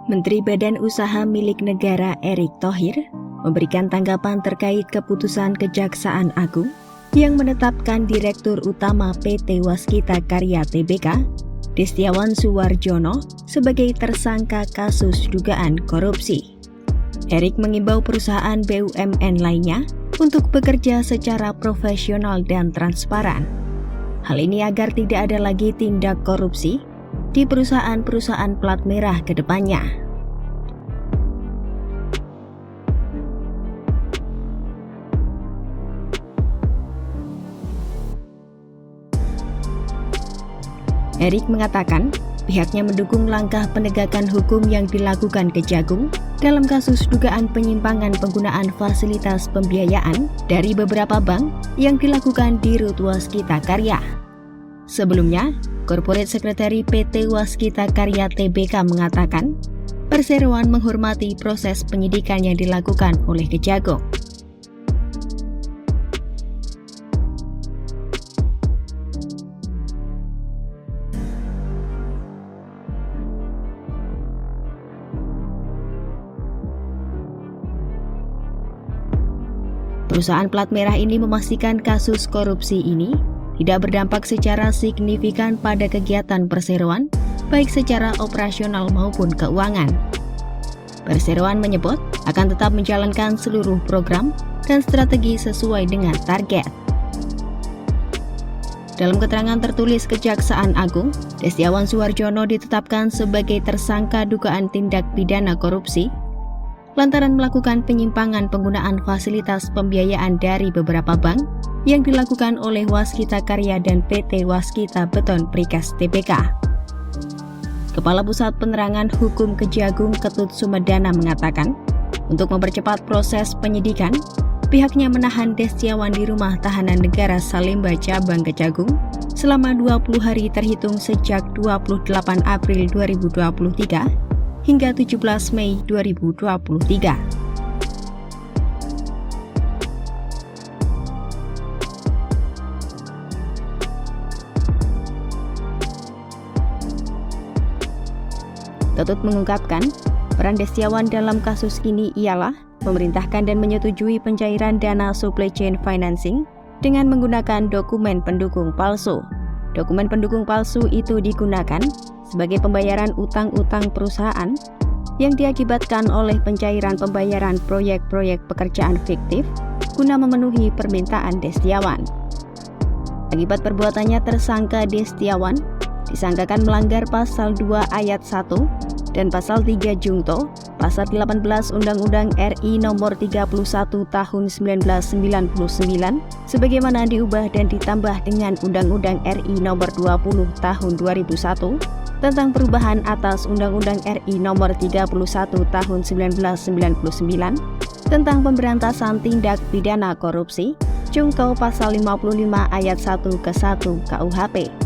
Menteri Badan Usaha Milik Negara Erick Thohir memberikan tanggapan terkait keputusan Kejaksaan Agung yang menetapkan Direktur Utama PT Waskita Karya Tbk, Destiawan Suwarjono, sebagai tersangka kasus dugaan korupsi. Erick mengimbau perusahaan BUMN lainnya untuk bekerja secara profesional dan transparan. Hal ini agar tidak ada lagi tindak korupsi di perusahaan-perusahaan plat merah ke depannya. Erick mengatakan pihaknya mendukung langkah penegakan hukum yang dilakukan Kejagung dalam kasus dugaan penyimpangan penggunaan fasilitas pembiayaan dari beberapa bank yang dilakukan di Rut Waskita Karya. Sebelumnya, Corporate Secretary PT Waskita Karya Tbk mengatakan, perseroan menghormati proses penyidikan yang dilakukan oleh Kejagung. Perusahaan plat merah ini memastikan kasus korupsi ini tidak berdampak secara signifikan pada kegiatan perseroan, baik secara operasional maupun keuangan. Perseroan menyebut akan tetap menjalankan seluruh program dan strategi sesuai dengan target. Dalam keterangan tertulis Kejaksaan Agung, Destiawan Suwarjono ditetapkan sebagai tersangka dugaan tindak pidana korupsi lantaran melakukan penyimpangan penggunaan fasilitas pembiayaan dari beberapa bank yang dilakukan oleh Waskita Karya dan PT Waskita Beton Precast Tbk. Kepala Pusat Penerangan Hukum Kejagung Ketut Sumedana mengatakan, untuk mempercepat proses penyidikan, pihaknya menahan Destiawan di Rumah Tahanan Negara Salemba Cabang Kejagung selama 20 hari terhitung sejak 28 April 2023 hingga 17 Mei 2023. Ketut mengungkapkan, peran Destiawan dalam kasus ini ialah memerintahkan dan menyetujui pencairan dana supply chain financing dengan menggunakan dokumen pendukung palsu. Dokumen pendukung palsu itu digunakan sebagai pembayaran utang-utang perusahaan yang diakibatkan oleh pencairan pembayaran proyek-proyek pekerjaan fiktif guna memenuhi permintaan Destiawan. Akibat perbuatannya, tersangka Destiawan disangkakan melanggar pasal 2 ayat 1 dan pasal 3 Jungto, pasal 18 Undang-Undang RI nomor 31 tahun 1999 sebagaimana diubah dan ditambah dengan Undang-Undang RI nomor 20 tahun 2001 tentang perubahan atas Undang-Undang RI nomor 31 tahun 1999 tentang pemberantasan tindak pidana korupsi, Jungto pasal 55 ayat 1 ke 1 KUHP.